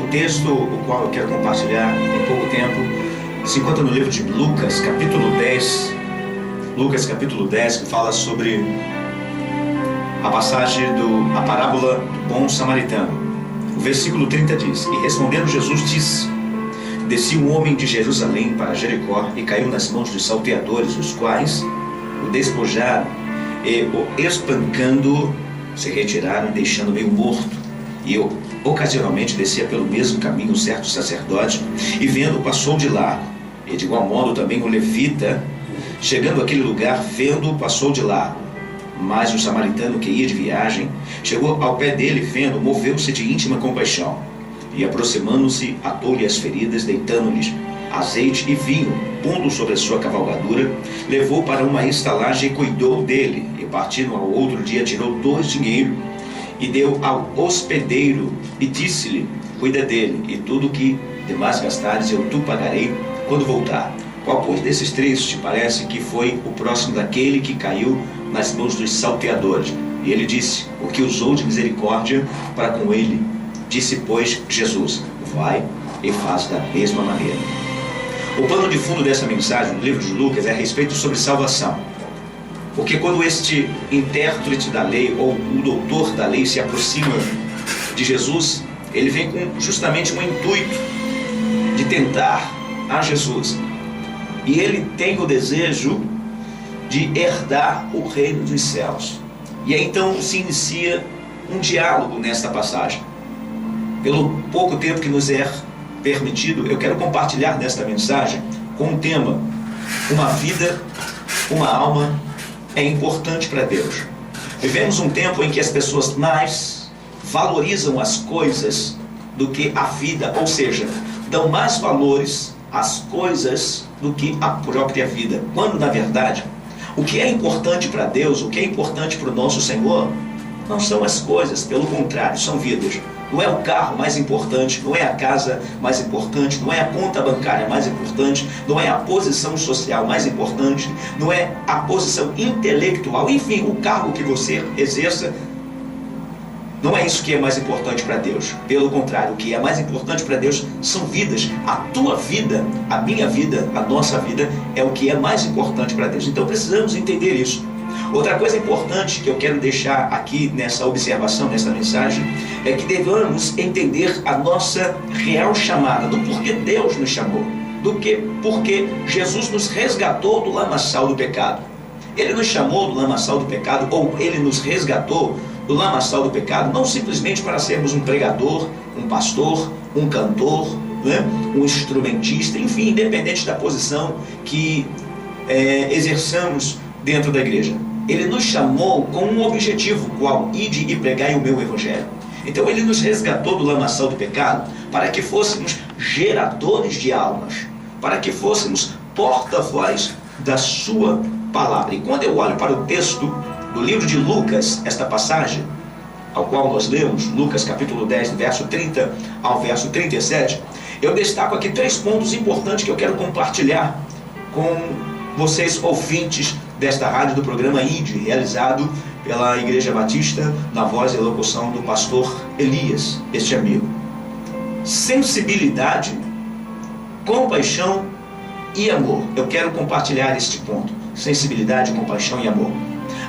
texto o qual eu quero compartilhar em pouco tempo se encontra no livro de Lucas, capítulo 10. Lucas, capítulo 10, que fala sobre a passagem a parábola do bom samaritano. O versículo 30 diz: E respondendo Jesus disse: Descia um homem de Jerusalém para Jericó e caiu nas mãos dos salteadores, os quais o despojaram e, o espancando, se retiraram, deixando meio morto. E eu ocasionalmente descia pelo mesmo caminho certo sacerdote, e vendo, passou de largo. E de igual modo também o levita, chegando àquele lugar, vendo, passou de largo. Mas o samaritano que ia de viagem chegou ao pé dele, vendo, moveu-se de íntima compaixão, e aproximando-se, atou-lhe as feridas, deitando-lhes azeite e vinho, pondo sobre a sua cavalgadura, levou para uma estalagem e cuidou dele. E partindo ao outro dia, tirou 2 dinheiros e deu ao hospedeiro, e disse-lhe: Cuida dele, e tudo o que demais gastares eu tu pagarei quando voltar. Qual, pois, desses 3 te parece que foi o próximo daquele que caiu nas mãos dos salteadores? E ele disse: O que usou de misericórdia para com ele. Disse, pois, Jesus: Vai e faz da mesma maneira. O pano de fundo dessa mensagem no livro de Lucas é a respeito sobre salvação. Porque quando este intérprete da lei, ou o doutor da lei, se aproxima de Jesus, ele vem com justamente um intuito de tentar a Jesus. E ele tem o desejo de herdar o reino dos céus. E aí então se inicia um diálogo nesta passagem. Pelo pouco tempo que nos é permitido, eu quero compartilhar nesta mensagem com o tema: uma vida, uma alma é importante para Deus. Vivemos um tempo em que as pessoas mais valorizam as coisas do que a vida, ou seja, dão mais valores às coisas do que à própria vida, quando na verdade o que é importante para Deus, o que é importante para o nosso Senhor, não são as coisas, pelo contrário, são vidas. Não é o carro mais importante, não é a casa mais importante, não é a conta bancária mais importante, não é a posição social mais importante, não é a posição intelectual, enfim, o cargo que você exerça, não é isso que é mais importante para Deus. Pelo contrário, o que é mais importante para Deus são vidas. A tua vida, a minha vida, a nossa vida é o que é mais importante para Deus. Então precisamos entender isso. Outra coisa importante que eu quero deixar aqui nessa observação, nessa mensagem, é que devemos entender a nossa real chamada, do porquê Deus nos chamou, porque Jesus nos resgatou do lamaçal do pecado. Ele nos chamou do lamaçal do pecado, ou Ele nos resgatou do lamaçal do pecado, não simplesmente para sermos um pregador, um pastor, um cantor, né? Um instrumentista, enfim, independente da posição que exerçamos dentro da igreja. Ele nos chamou com um objetivo, qual? Ide e pregai o meu evangelho. Então ele nos resgatou do lamaçal do pecado para que fôssemos geradores de almas, para que fôssemos porta-voz da sua palavra. E quando eu olho para o texto do livro de Lucas, esta passagem ao qual nós lemos, Lucas capítulo 10, verso 30 ao verso 37, eu destaco aqui 3 pontos importantes que eu quero compartilhar com vocês, ouvintes desta rádio, do programa ID, realizado pela Igreja Batista, na voz e locução do pastor Elias, este amigo. Sensibilidade, compaixão e amor. Eu quero compartilhar este ponto: sensibilidade, compaixão e amor.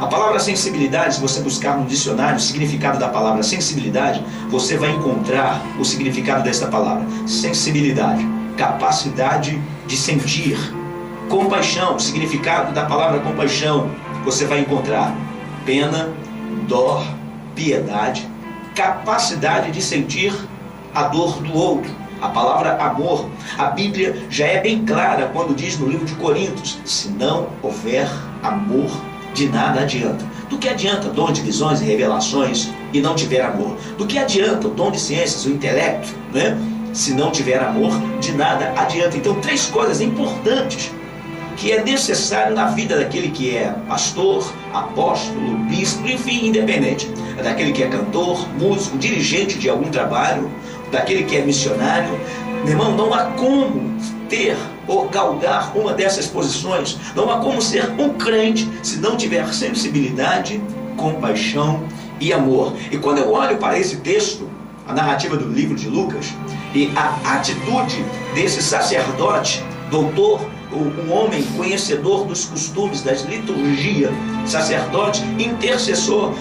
A palavra sensibilidade, se você buscar no dicionário o significado da palavra sensibilidade, você vai encontrar o significado desta palavra: sensibilidade, capacidade de sentir. Compaixão, o significado da palavra compaixão, você vai encontrar pena, dó, piedade, capacidade de sentir a dor do outro. A palavra amor, a Bíblia já é bem clara quando diz no livro de Coríntios: se não houver amor, de nada adianta. Do que adianta dom de visões e revelações e não tiver amor? Do que adianta o dom de ciências, o intelecto, né? Se não tiver amor, de nada adianta. Então 3 coisas importantes que é necessário na vida daquele que é pastor, apóstolo, bispo, enfim, independente. Daquele que é cantor, músico, dirigente de algum trabalho, daquele que é missionário. Meu irmão, não há como ter ou galgar uma dessas posições. Não há como ser um crente se não tiver sensibilidade, compaixão e amor. E quando eu olho para esse texto, a narrativa do livro de Lucas, e a atitude desse sacerdote, doutor, um homem conhecedor dos costumes, das liturgias, sacerdote, intercessor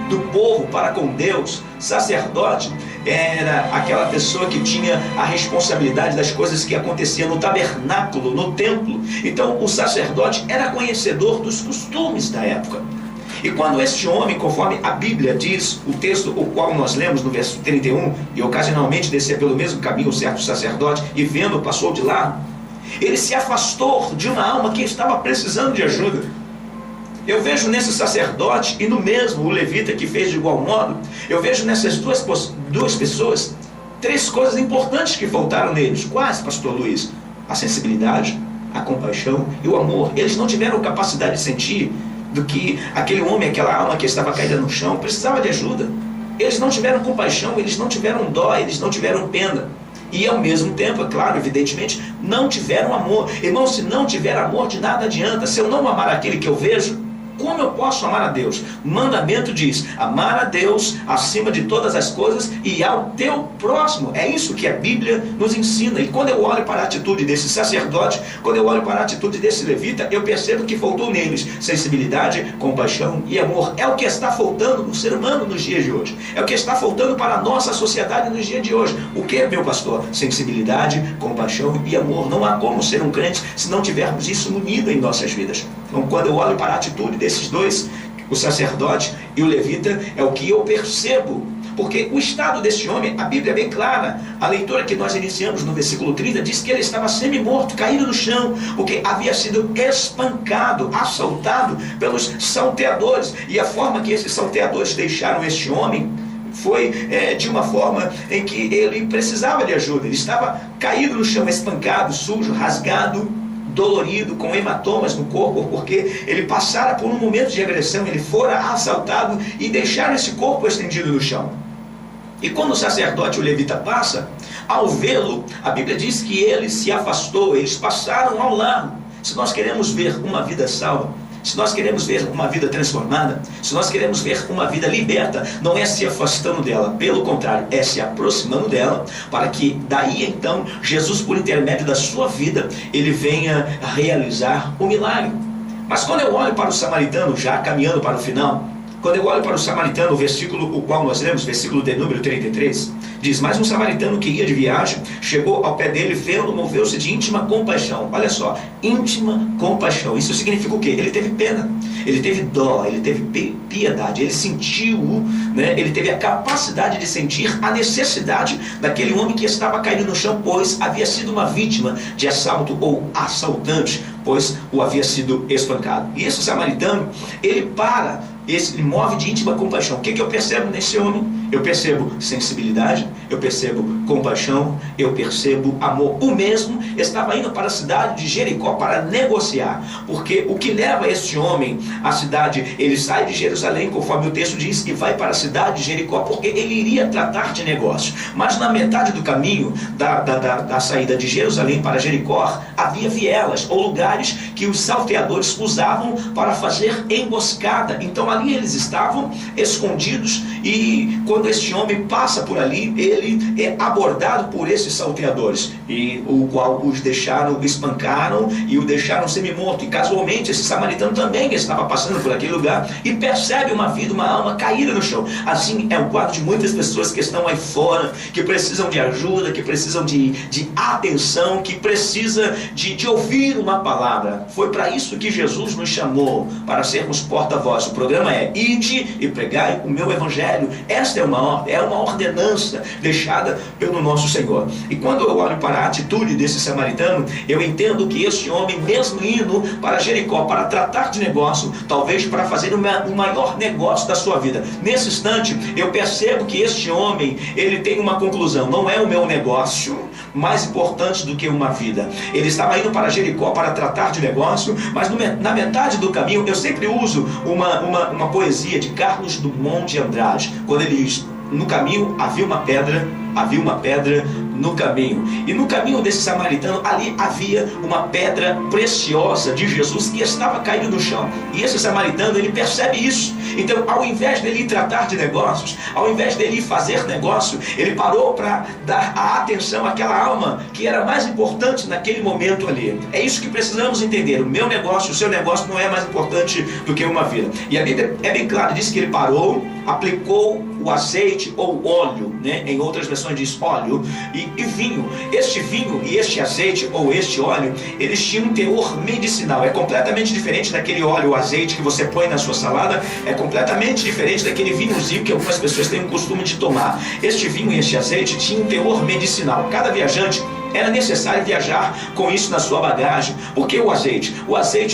do povo para com Deus. Sacerdote era aquela pessoa que tinha a responsabilidade das coisas que aconteciam no tabernáculo, no templo. Então o sacerdote era conhecedor dos costumes da época. E quando este homem, conforme a Bíblia diz, o texto o qual nós lemos no verso 31, e ocasionalmente descia pelo mesmo caminho um certo sacerdote, e vendo, passou de lá, ele se afastou de uma alma que estava precisando de ajuda. Eu vejo nesse sacerdote e no mesmo o levita que fez de igual modo, eu vejo nessas duas pessoas 3 coisas importantes que faltaram neles. Quais, pastor Luiz? A sensibilidade, a compaixão e o amor. Eles não tiveram capacidade de sentir do que aquele homem, aquela alma que estava caída no chão, precisava de ajuda. Eles não tiveram compaixão, eles não tiveram dó, eles não tiveram pena. E ao mesmo tempo, é claro, evidentemente, não tiveram amor. Irmão, se não tiver amor, de nada adianta. Se eu não amar aquele que eu vejo, como eu posso amar a Deus? O mandamento diz: amar a Deus acima de todas as coisas e ao teu próximo. É isso que a Bíblia nos ensina. E quando eu olho para a atitude desse sacerdote, quando eu olho para a atitude desse levita, eu percebo que faltou neles sensibilidade, compaixão e amor. É o que está faltando no ser humano nos dias de hoje. É o que está faltando para a nossa sociedade nos dias de hoje. O que, meu pastor? Sensibilidade, compaixão e amor. Não há como ser um crente se não tivermos isso unido em nossas vidas. Então, quando eu olho para a atitude desses dois, o sacerdote e o levita, é o que eu percebo. Porque o estado desse homem, a Bíblia é bem clara. A leitura que nós iniciamos no versículo 30 diz que ele estava semi-morto, caído no chão, porque havia sido espancado, assaltado pelos salteadores. E a forma que esses salteadores deixaram este homem foi de uma forma em que ele precisava de ajuda. Ele estava caído no chão, espancado, sujo, rasgado, dolorido, com hematomas no corpo, porque ele passara por um momento de agressão, ele fora assaltado e deixaram esse corpo estendido no chão. E quando o sacerdote e o levita passa, ao vê-lo, a Bíblia diz que ele se afastou, eles passaram ao lado. Se nós queremos ver uma vida salva, se nós queremos ver uma vida transformada, se nós queremos ver uma vida liberta, não é se afastando dela, pelo contrário, é se aproximando dela, para que daí então Jesus, por intermédio da sua vida, ele venha realizar o milagre. Mas quando eu olho para o samaritano, já caminhando para o final, quando eu olho para o samaritano, o versículo o qual nós lemos, versículo de número 33, diz: mas um samaritano que ia de viagem, chegou ao pé dele, vendo, moveu-se de íntima compaixão. Olha só, íntima compaixão. Isso significa o quê? Ele teve pena, ele teve dó, ele teve piedade, ele sentiu, ele teve a capacidade de sentir a necessidade daquele homem que estava caído no chão, pois havia sido uma vítima de assalto ou assaltante, pois o havia sido espancado. E esse samaritano, ele move de íntima compaixão. O que eu percebo nesse homem? Eu percebo sensibilidade, eu percebo compaixão, eu percebo amor. O mesmo estava indo para a cidade de Jericó para negociar, porque o que leva esse homem à cidade, ele sai de Jerusalém, conforme o texto diz, e vai para a cidade de Jericó, porque ele iria tratar de negócio. Mas na metade do caminho da saída de Jerusalém para Jericó, havia vielas, ou lugares que os salteadores usavam para fazer emboscada. Então ali eles estavam escondidos, e quando este homem passa por ali, ele é abordado por esses salteadores, e o qual os espancaram e o deixaram semi-morto. E casualmente esse samaritano também estava passando por aquele lugar e percebe uma alma caída no chão. Assim é o quadro de muitas pessoas que estão aí fora, que precisam de ajuda, que precisam de atenção, que precisa de ouvir uma palavra. Foi para isso que Jesus nos chamou, para sermos porta-voz. O programa é: ide e pregai o meu evangelho. Esta é uma ordem, é uma ordenança deixada pelo nosso Senhor. E quando eu olho para a atitude desse samaritano, eu entendo que este homem, mesmo indo para Jericó para tratar de negócio, talvez para fazer o maior negócio da sua vida, nesse instante eu percebo que este homem, ele tem uma conclusão: não é o meu negócio mais importante do que uma vida. Ele estava indo para Jericó para tratar de negócio, mas na metade do caminho, eu sempre uso uma poesia de Carlos Drummond de Andrade, quando ele diz: no caminho havia uma pedra havia uma pedra no caminho. E no caminho desse samaritano, ali havia uma pedra preciosa de Jesus que estava caída no chão. E esse samaritano, ele percebe isso. Então, ao invés dele tratar de negócios, ao invés dele fazer negócio, ele parou para dar a atenção àquela alma que era mais importante naquele momento ali. É isso que precisamos entender. O meu negócio, o seu negócio não é mais importante do que uma vida. E a Bíblia é bem clara, diz que ele parou, aplicou o azeite ou óleo, né? Em outras versões diz óleo e vinho. Este vinho e este azeite ou este óleo, eles tinham um teor medicinal. É completamente diferente daquele óleo ou azeite que você põe na sua salada. É completamente diferente daquele vinhozinho que algumas pessoas têm o costume de tomar. Este vinho e este azeite tinham um teor medicinal. Cada viajante era necessário viajar com isso na sua bagagem. Porque o azeite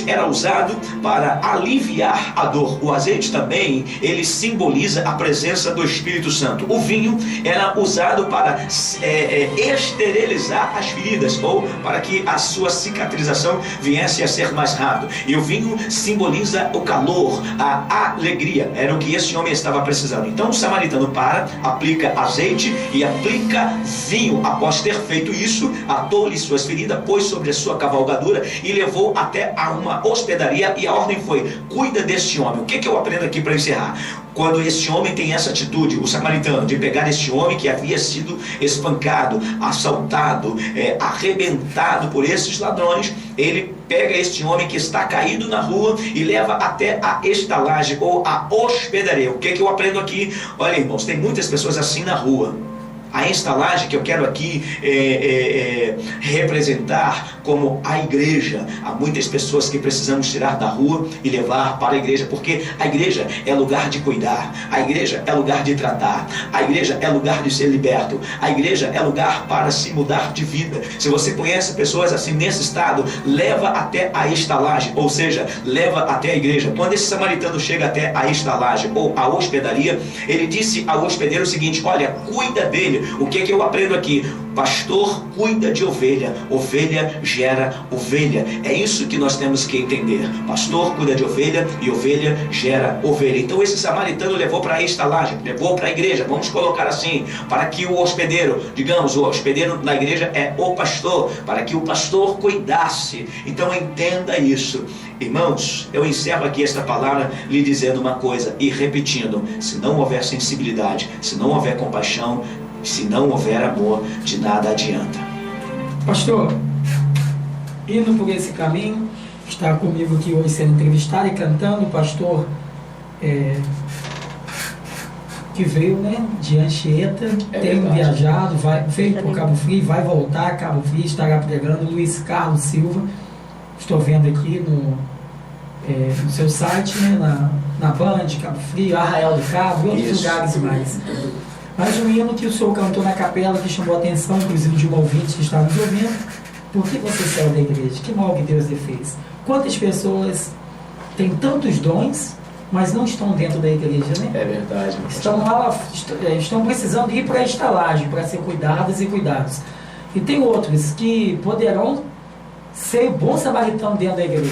era usado para aliviar a dor. O azeite também, ele simboliza a presença do Espírito Santo. O vinho era usado para esterilizar as feridas, ou para que a sua cicatrização viesse a ser mais rápido. E o vinho simboliza o calor, a alegria. Era o que esse homem estava precisando. Então o samaritano aplica azeite e aplica vinho. Após ter feito isso, atou-lhe suas feridas, pôs sobre a sua cavalgadura e levou até a uma hospedaria, e a ordem foi: cuida deste homem. O que eu aprendo aqui para encerrar? Quando este homem tem essa atitude, o samaritano, de pegar este homem que havia sido espancado, assaltado, arrebentado por esses ladrões, ele pega este homem que está caído na rua e leva até a estalagem ou a hospedaria. O que eu aprendo aqui? Olha, irmãos, tem muitas pessoas assim na rua. A estalagem que eu quero aqui representar como a igreja. Há muitas pessoas que precisamos tirar da rua e levar para a igreja, porque a igreja é lugar de cuidar, a igreja é lugar de tratar, a igreja é lugar de ser liberto, a igreja é lugar para se mudar de vida. Se você conhece pessoas assim nesse estado, leva até a estalagem, ou seja, leva até a igreja. Quando esse samaritano chega até a estalagem ou a hospedaria, ele disse ao hospedeiro o seguinte: olha, cuida dele. O que eu aprendo aqui? Pastor cuida de ovelha, ovelha gera ovelha. É isso que nós temos que entender. Pastor cuida de ovelha e ovelha gera ovelha. Então esse samaritano levou para a estalagem, levou para a igreja, vamos colocar assim, para que o hospedeiro, digamos, o hospedeiro na igreja é o pastor, para que o pastor cuidasse. Então entenda isso. Irmãos, eu encerro aqui esta palavra lhe dizendo uma coisa e repetindo: se não houver sensibilidade, se não houver compaixão, se não houver amor, de nada adianta. Pastor, indo por esse caminho, está comigo aqui hoje sendo entrevistado e cantando o pastor que veio, né, de Anchieta, tem viajado, veio por Cabo Frio, vai voltar a Cabo Frio, estará pregando. Luiz Carlos Silva, estou vendo aqui no seu site, né, na Band, Cabo Frio, Arraial do Cabo e outros lugares mais. Mas um hino que o senhor cantou na capela, que chamou a atenção, inclusive, de um ouvinte que estava nos ouvindo: por que você saiu da igreja? Que mal que Deus lhe fez? Quantas pessoas têm tantos dons, mas não estão dentro da igreja, né? É verdade. Estão precisando ir para a estalagem, para ser cuidadas e cuidados. E tem outros que poderão ser bom samaritano dentro da igreja,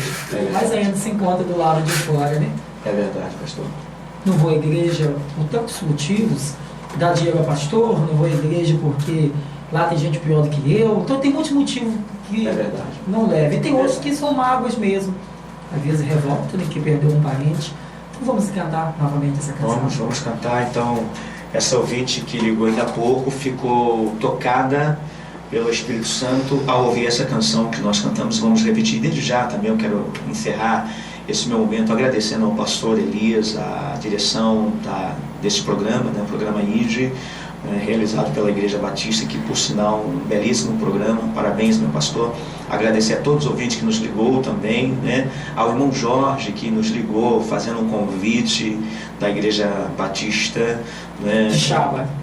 mas ainda se encontra do lado de fora, né? É verdade, pastor. Não vou à igreja por tantos motivos. Dar dinheiro ao pastor, não vou à igreja porque lá tem gente pior do que eu. Então tem muitos motivos que não leva. E tem outros que são mágoas mesmo. Às vezes revolta, né, que perdeu um parente. Então vamos cantar novamente essa canção. Vamos cantar. Então, essa ouvinte que ligou ainda há pouco ficou tocada pelo Espírito Santo ao ouvir essa canção que nós cantamos. Vamos repetir. Desde já também eu quero encerrar esse meu momento agradecendo ao pastor Elias, a direção desse programa, né, o programa IDE, realizado pela Igreja Batista, que por sinal um belíssimo programa. Parabéns, meu pastor. Agradecer a todos os ouvintes que nos ligou também, né? Ao irmão Jorge, que nos ligou fazendo um convite da Igreja Batista, né?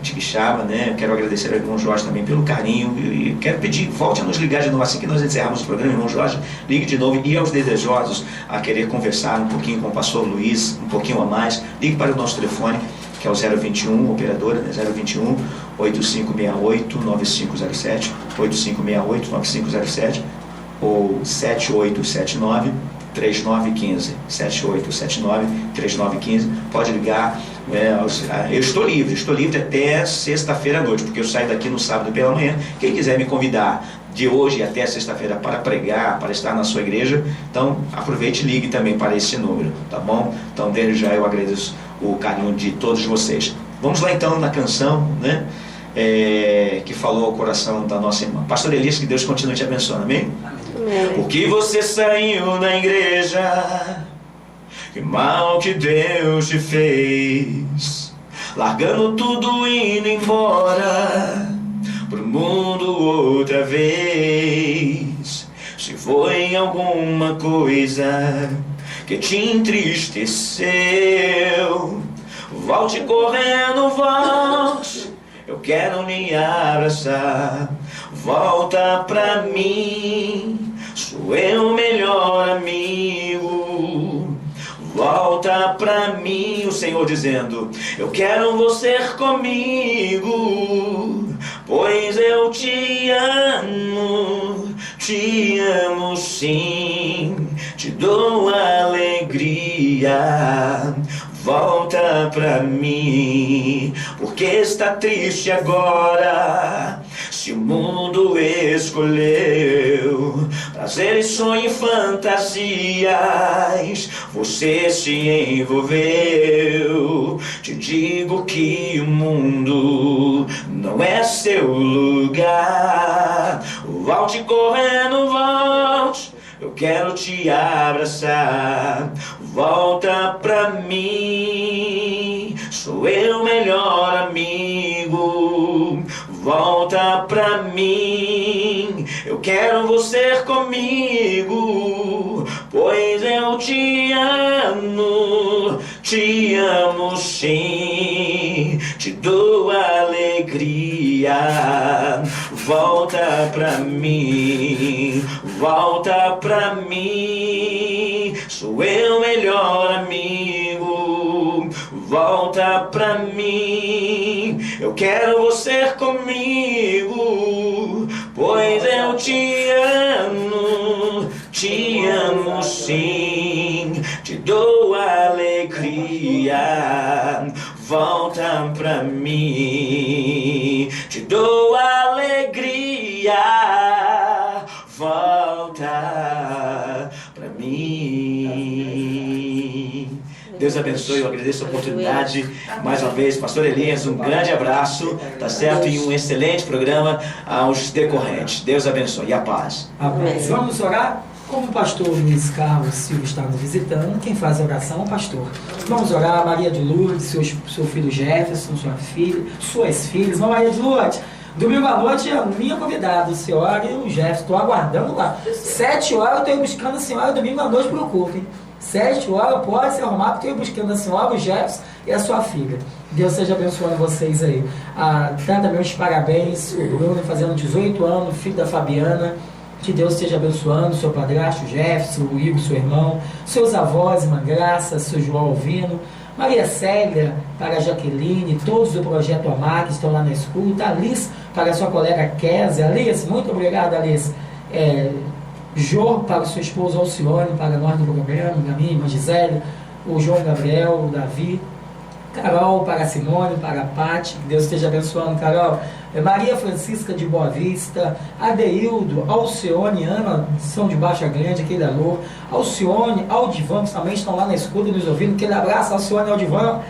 de Quixaba, né? Quero agradecer ao irmão Jorge também pelo carinho e quero pedir, volte a nos ligar de novo assim que nós encerrarmos o programa. Irmão Jorge, ligue de novo. E aos desejosos a querer conversar um pouquinho com o pastor Luiz, um pouquinho a mais, ligue para o nosso telefone, que é o 021, operadora, né? 021 8568-9507, 8568-9507, ou 7879-3915, 7879-3915. Pode ligar, Eu estou livre até sexta-feira à noite, porque eu saio daqui no sábado pela manhã. Quem quiser me convidar de hoje até sexta-feira para pregar, para estar na sua igreja, então aproveite e ligue também para esse número, tá bom? Então desde já eu agradeço o carinho de todos vocês. Vamos lá então na canção, né? Que falou ao coração da nossa irmã. Pastor Elias, que Deus continue te abençoando, amém? Amém. Porque você saiu da igreja, que mal que Deus te fez, largando tudo indo embora pro mundo outra vez. Se foi alguma coisa que te entristeceu, volte correndo, volte, eu quero me abraçar. Volta pra mim, sou eu melhor amigo. Volta pra mim, o Senhor dizendo, eu quero você comigo, pois eu te amo sim, te dou alegria. Volta pra mim, porque está triste agora. Se o mundo escolheu prazeres, sonhos e fantasias, você se envolveu. Te digo que o mundo não é seu lugar. Volte correndo, volte, eu quero te abraçar. Volta pra mim, sou eu melhor amigo. Volta pra mim, eu quero você comigo, pois eu te amo sim, te dou alegria. Volta pra mim, sou eu melhor amigo. Volta pra mim, eu quero você comigo, pois eu te amo sim, te dou alegria. Volta pra mim, te dou alegria. Volta pra mim. Deus abençoe, eu agradeço a oportunidade mais uma vez. Pastor Elias, um grande abraço, tá certo? E um excelente programa aos decorrentes. Deus abençoe e a paz. Amém. Vamos orar? Como o pastor Luiz Carlos Silva está nos visitando, quem faz a oração é o pastor. Vamos orar, Maria de Lourdes, seu filho Jefferson, sua filha, suas filhas. Maria de Lourdes, domingo à noite é a minha convidada, a senhora e o Jefferson. Estou aguardando lá. 7 horas eu estou buscando a senhora domingo à noite para o culto, hein? 7 horas pode se arrumar, porque eu estou buscando a senhora, o Jefferson e a sua filha. Deus seja abençoando vocês aí. Dá também os parabéns, o Bruno fazendo 18 anos, filho da Fabiana. Que Deus esteja abençoando o seu padrasto, Jefferson, o Igor, seu irmão, seus avós, irmã Graça, seu João Alvino, Maria Célia, para a Jaqueline, todos do Projeto Amar que estão lá na escuta, Alice, para a sua colega Kézia. Alice, muito obrigado, Alice. Jô, para o seu esposo Alcione, para nós do programa, a minha irmã Gisele, o João Gabriel, o Davi, Carol, para a Simone, para a Pati, que Deus esteja abençoando, Carol. Maria Francisca de Boa Vista, Adeildo, Alcione, Ana, São de Baixa Grande, aquele alô, Alcione, Aldivan, que também estão lá na escuta nos ouvindo, aquele abraço, Alcione e Aldivan.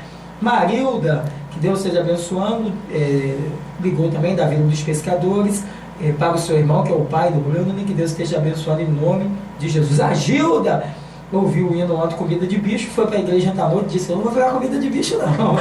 Marilda, que Deus esteja abençoando, ligou também da Vila dos Pescadores, para o seu irmão, que é o pai do Bruno, e que Deus esteja abençoando em nome de Jesus. A Gilda ouviu o hino ontem, comida de bicho, foi para a igreja ontem à noite e disse, eu não vou virar comida de bicho não.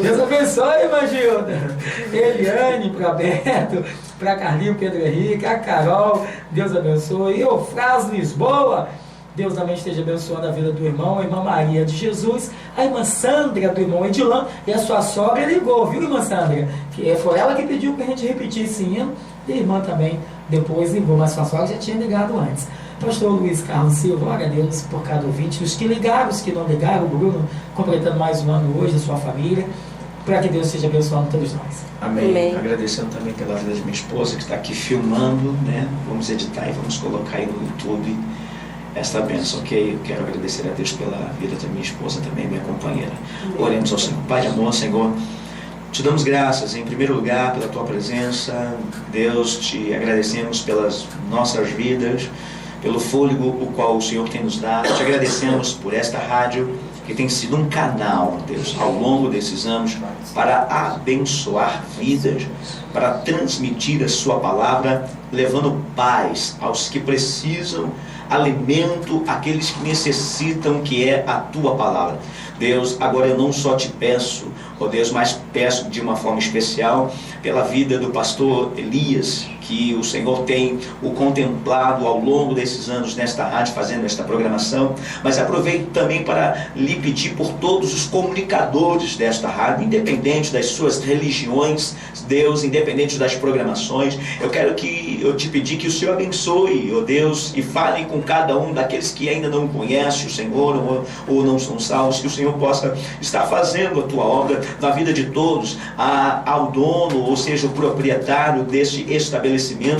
Deus abençoe, irmã Gilda. Eliane, para Beto, para Carlinho, Pedro Henrique, a Carol, Deus abençoe. E o Fras Lisboa, Deus também esteja abençoando a vida do irmão, a irmã Maria de Jesus, a irmã Sandra do irmão Edilã, e a sua sogra ligou, viu, irmã Sandra? Que foi ela que pediu para a gente repetir esse hino, e a irmã também depois ligou, mas sua sogra já tinha ligado antes. Pastor Luiz Carlos Silva, glória a Deus por cada ouvinte, os que ligaram, os que não ligaram, o Bruno completando mais um ano hoje, da sua família, para que Deus seja abençoando todos nós. Amém. Amém. Agradecendo também pela vida de minha esposa, que está aqui filmando, né? Vamos editar e vamos colocar aí no YouTube. esta bênção, ok? Eu quero agradecer a Deus pela vida da minha esposa também, minha companheira. Oremos ao Senhor. Pai de amor, Senhor, te damos graças em primeiro lugar pela tua presença. Deus, te agradecemos pelas nossas vidas, pelo fôlego o qual o Senhor tem nos dado. Te agradecemos por esta rádio, que tem sido um canal, Deus, ao longo desses anos, para abençoar vidas, para transmitir a sua palavra, levando paz aos que precisam, alimento àqueles que necessitam, que é a tua palavra. Deus, agora eu não só te peço, ó Deus, mas peço de uma forma especial pela vida do pastor Elias, que o Senhor tem o contemplado ao longo desses anos nesta rádio, fazendo esta programação. Mas aproveito também para lhe pedir por todos os comunicadores desta rádio, independente das suas religiões, Deus, independente das programações. Eu te pedir que o Senhor abençoe, ó Deus, e fale com cada um daqueles que ainda não conhecem o Senhor ou não são salvos, que o Senhor possa estar fazendo a tua obra na vida de todos. Ao dono, ou seja, o proprietário deste estabelecimento,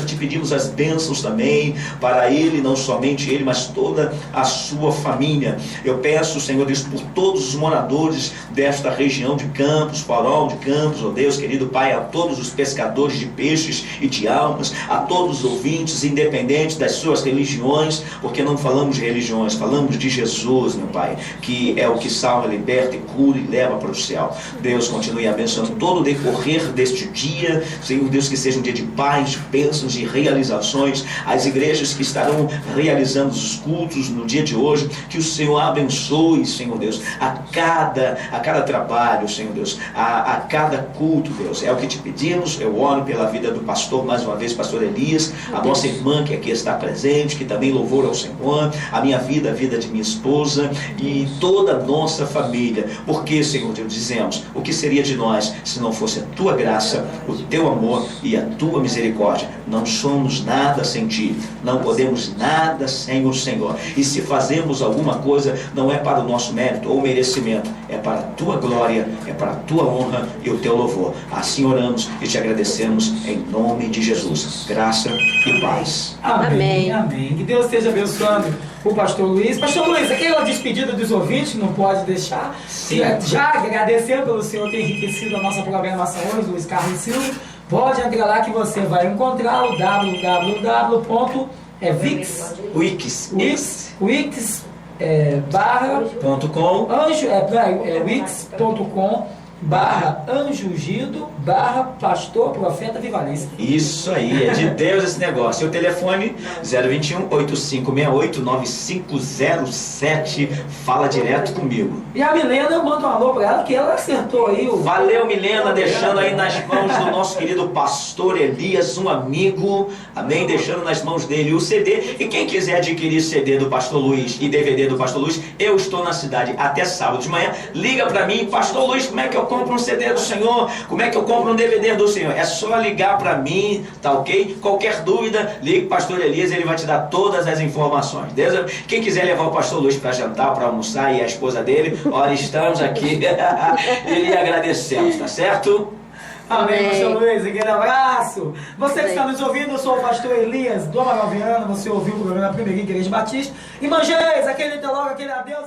te pedimos as bênçãos também para ele, não somente ele, mas toda a sua família. Eu peço, Senhor Deus, por todos os moradores desta região de Campos, Farol de Campos, ó Deus querido Pai, a todos os pescadores de peixes e de almas, a todos os ouvintes, independente das suas religiões, porque não falamos de religiões, falamos de Jesus, meu Pai, que é o que salva, liberta e cura e leva para o céu. Deus, continue abençoando todo o decorrer deste dia, Senhor Deus, que seja um dia de paz, de bênçãos, de realizações, as igrejas que estarão realizando os cultos no dia de hoje, que o Senhor abençoe, Senhor Deus, a cada trabalho, Senhor Deus, a cada culto, Deus. É o que te pedimos. Eu oro pela vida do pastor, mais uma vez, pastor Elias, a nossa irmã que aqui está presente, que também louvor ao Senhor, a minha vida, a vida de minha esposa e toda a nossa família. Porque, Senhor Deus, dizemos, o que seria de nós se não fosse a tua graça, o teu amor e a tua misericórdia? Não somos nada sem ti, não podemos nada sem o Senhor. E se fazemos alguma coisa, não é para o nosso mérito ou merecimento, é para a tua glória, é para a tua honra e o teu louvor. Assim oramos e te agradecemos em nome de Jesus. Graça e paz. Amém. Amém. Que Deus esteja abençoando o pastor Luiz. Pastor Luiz, aquela despedida dos ouvintes, não pode deixar. Sim. Já agradecendo pelo Senhor ter enriquecido a nossa programação hoje, Luiz Carlos Silva. Pode entrar lá que você vai encontrar o www.wix.com/anjo-ungido/pastor profeta Vivalência. Isso aí, é de Deus esse negócio. O telefone 021-8568-9507. Fala direto comigo. E a Milena, manda um alô para ela, que ela acertou aí o... Valeu, Milena, deixando aí nas mãos do nosso querido pastor Elias, um amigo, amém, deixando nas mãos dele o CD. E quem quiser adquirir CD do pastor Luiz e DVD do pastor Luiz, eu estou na cidade até sábado de manhã. Liga para mim, pastor Luiz, como é que eu compro um CD do Senhor? Como é que eu compro um DVD do Senhor? É só ligar para mim, tá ok? Qualquer dúvida, ligue para o pastor Elias, ele vai te dar todas as informações. Beleza? Quem quiser levar o pastor Luiz para jantar, para almoçar, e a esposa dele, olha, estamos aqui e lhe agradecemos, tá certo? Amém, pastor Luiz, aquele abraço. Você que está nos ouvindo, eu sou o pastor Elias do Amaral Viana. Você ouviu o programa da Primeira Igreja Batista. E Manjês, aquele até logo, aquele adeus.